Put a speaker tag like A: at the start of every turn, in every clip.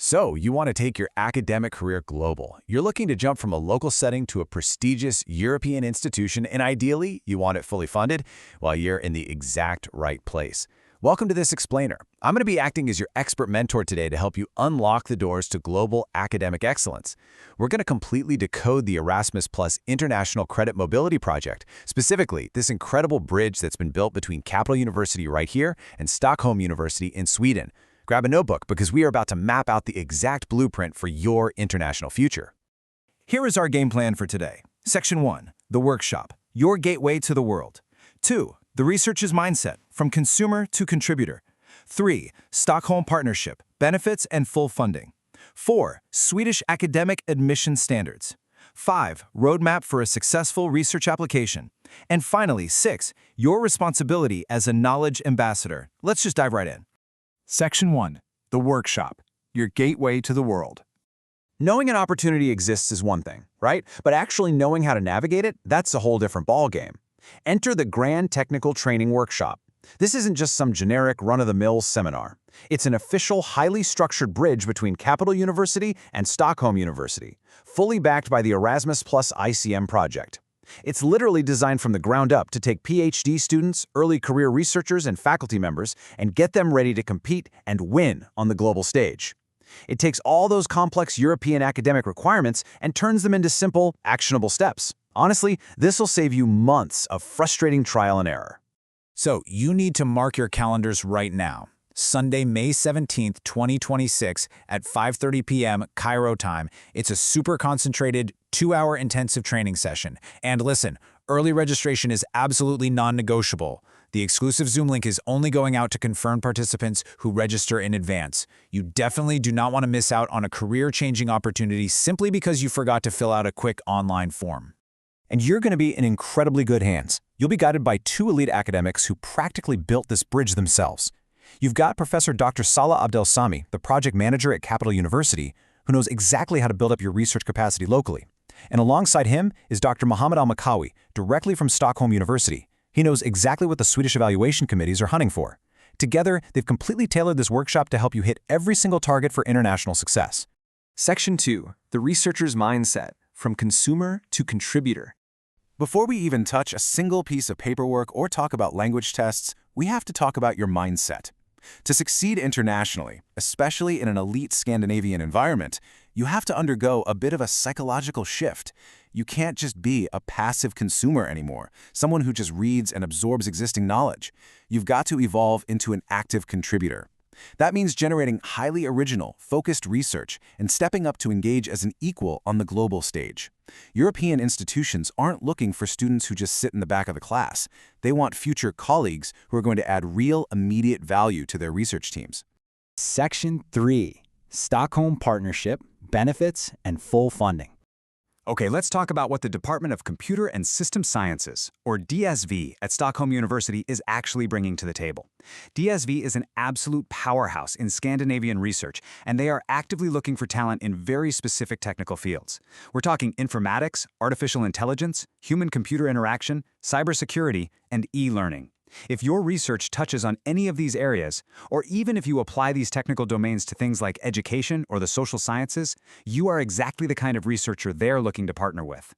A: So, you want to take your academic career global. You're looking to jump from a local setting to a prestigious European institution, and ideally, you want it fully funded while you're in the exact right place. Welcome to this explainer. I'm going to be acting as your expert mentor today to help you unlock the doors to global academic excellence. We're going to completely decode the Erasmus Plus International Credit Mobility Project, specifically this incredible bridge that's been built between Capital University right here and Stockholm University in Sweden. Grab a notebook because we are about to map out the exact blueprint for your international future.
B: Here is our game plan for today. Section 1, the workshop, your gateway to the world. 2, the researcher's mindset, from consumer to contributor. 3, Stockholm partnership, benefits and full funding. 4, Swedish academic admission standards. 5, roadmap for a successful research application. And finally, 6, your responsibility as a knowledge ambassador. Let's just dive right in. Section 1, the workshop, your gateway to the world.
A: Knowing an opportunity exists is one thing, right? But actually knowing how to navigate it, that's a whole different ballgame. Enter the Grand Technical Training Workshop. This isn't just some generic run-of-the-mill seminar. It's an official, highly structured bridge between Capital University and Stockholm University, fully backed by the Erasmus ICM project. It's literally designed from the ground up to take PhD students, early career researchers, and faculty members and get them ready to compete and win on the global stage. It takes all those complex European academic requirements and turns them into simple, actionable steps. Honestly, this will save you months of frustrating trial and error.
B: So you need to mark your calendars right now. Sunday, May 17th, 2026 at 5:30 p.m. Cairo time. It's a super concentrated 2-hour intensive training session. And listen, early registration is absolutely non-negotiable. The exclusive Zoom link is only going out to confirmed participants who register in advance. You definitely do not want to miss out on a career-changing opportunity simply because you forgot to fill out a quick online form.
A: And you're going to be in incredibly good hands. You'll be guided by 2 elite academics who practically built this bridge themselves. You've got Professor Dr. Salah Abdel Sami, the project manager at Capital University, who knows exactly how to build up your research capacity locally. And alongside him is Dr. Mohammed Al-Makawi, directly from Stockholm University. He knows exactly what the Swedish evaluation committees are hunting for. Together, they've completely tailored this workshop to help you hit every single target for international success.
C: Section 2, the researcher's mindset, from consumer to contributor.
B: Before we even touch a single piece of paperwork or talk about language tests, we have to talk about your mindset. To succeed internationally, especially in an elite Scandinavian environment, you have to undergo a bit of a psychological shift. You can't just be a passive consumer anymore, someone who just reads and absorbs existing knowledge. You've got to evolve into an active contributor. That means generating highly original, focused research and stepping up to engage as an equal on the global stage. European institutions aren't looking for students who just sit in the back of the class. They want future colleagues who are going to add real, immediate value to their research teams.
D: Section 3, Stockholm partnership, benefits, and full funding.
E: Okay, let's talk about what the Department of Computer and System Sciences, or DSV, at Stockholm University is actually bringing to the table. DSV is an absolute powerhouse in Scandinavian research, and they are actively looking for talent in very specific technical fields. We're talking informatics, artificial intelligence, human-computer interaction, cybersecurity, and e-learning. If your research touches on any of these areas, or even if you apply these technical domains to things like education or the social sciences, you are exactly the kind of researcher they're looking to partner with.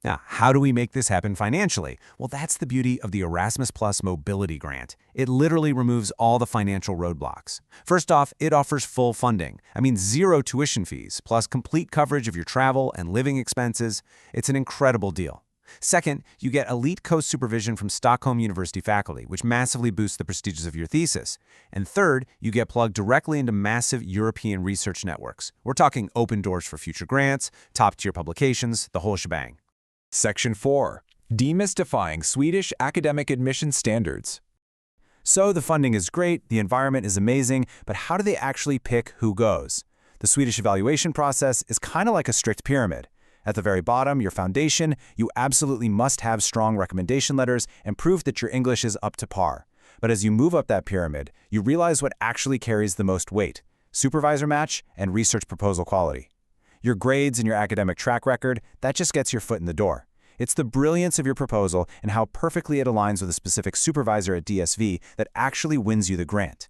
A: Now, how do we make this happen financially? Well, that's the beauty of the Erasmus Plus Mobility Grant. It literally removes all the financial roadblocks. First off, it offers full funding. I mean, 0 tuition fees, plus complete coverage of your travel and living expenses. It's an incredible deal. Second, you get elite co-supervision from Stockholm University faculty, which massively boosts the prestige of your thesis. And third, you get plugged directly into massive European research networks. We're talking open doors for future grants, top-tier publications, the whole shebang.
C: Section 4, demystifying Swedish academic admission standards.
A: So the funding is great, the environment is amazing, but how do they actually pick who goes? The Swedish evaluation process is kind of like a strict pyramid. At the very bottom, your foundation, you absolutely must have strong recommendation letters and proof that your English is up to par. But as you move up that pyramid, you realize what actually carries the most weight: supervisor match and research proposal quality. Your grades and your academic track record, that just gets your foot in the door. It's the brilliance of your proposal and how perfectly it aligns with a specific supervisor at DSV that actually wins you the grant.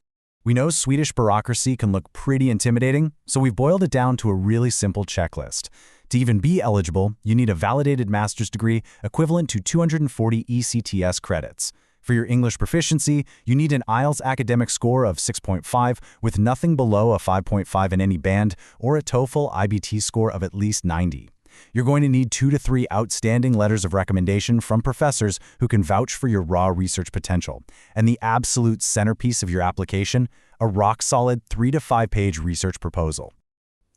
B: We know Swedish bureaucracy can look pretty intimidating, so we've boiled it down to a really simple checklist. To even be eligible, you need a validated master's degree equivalent to 240 ECTS credits. For your English proficiency, you need an IELTS academic score of 6.5 with nothing below a 5.5 in any band, or a TOEFL IBT score of at least 90. You're going to need 2 to 3 outstanding letters of recommendation from professors who can vouch for your raw research potential. And the absolute centerpiece of your application, a rock-solid 3 to 5 page research proposal.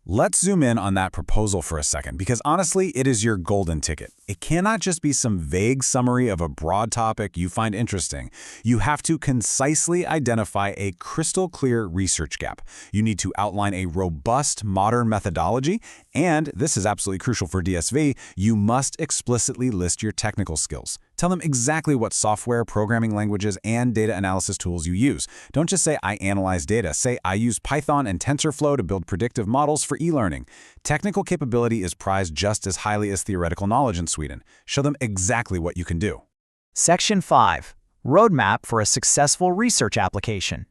A: Let's zoom in on that proposal for a second, because honestly, it is your golden ticket. It cannot just be some vague summary of a broad topic you find interesting. You have to concisely identify a crystal clear research gap. You need to outline a robust, modern methodology, and this is absolutely crucial for DSV, you must explicitly list your technical skills. Tell them exactly what software, programming languages, and data analysis tools you use. Don't just say, I analyze data. Say, I use Python and TensorFlow to build predictive models for e-learning. Technical capability is prized just as highly as theoretical knowledge in Sweden. Show them exactly what you can do.
F: Section 5. Roadmap for a successful research application.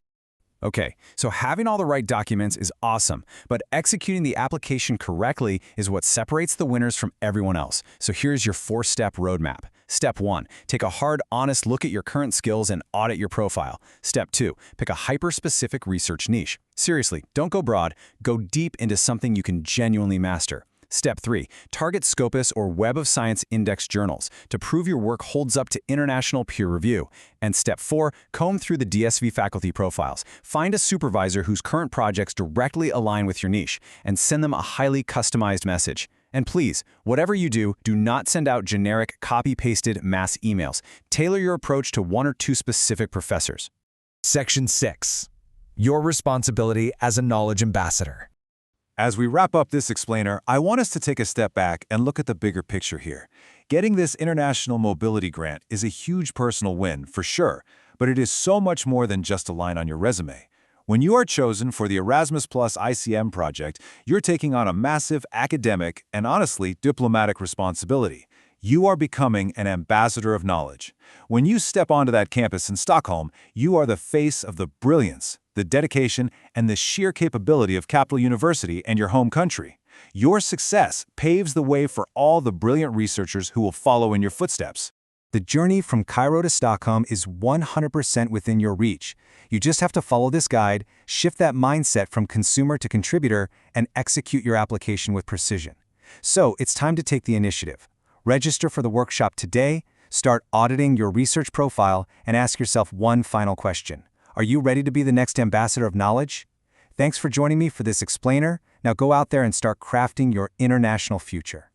E: Okay, so having all the right documents is awesome, but executing the application correctly is what separates the winners from everyone else. So here's your 4-step roadmap. Step 1, take a hard, honest look at your current skills and audit your profile. Step 2, pick a hyper-specific research niche. Seriously, don't go broad, go deep into something you can genuinely master. Step 3, target Scopus or Web of Science index journals to prove your work holds up to international peer review. And Step 4, comb through the DSV faculty profiles. Find a supervisor whose current projects directly align with your niche and send them a highly customized message. And please, whatever you do, do not send out generic, copy-pasted mass emails. Tailor your approach to 1 or 2 specific professors.
G: Section 6. Your responsibility as a knowledge ambassador.
B: As we wrap up this explainer, I want us to take a step back and look at the bigger picture here. Getting this international mobility grant is a huge personal win, for sure, but it is so much more than just a line on your resume. When you are chosen for the Erasmus ICM project, you're taking on a massive academic and, honestly, diplomatic responsibility. You are becoming an ambassador of knowledge. When you step onto that campus in Stockholm, you are the face of the brilliance, the dedication, and the sheer capability of Capital University and your home country. Your success paves the way for all the brilliant researchers who will follow in your footsteps.
G: The journey from Cairo to Stockholm is 100% within your reach. You just have to follow this guide, shift that mindset from consumer to contributor, and execute your application with precision. So it's time to take the initiative. Register for the workshop today, start auditing your research profile, and ask yourself one final question. Are you ready to be the next ambassador of knowledge? Thanks for joining me for this explainer. Now go out there and start crafting your international future.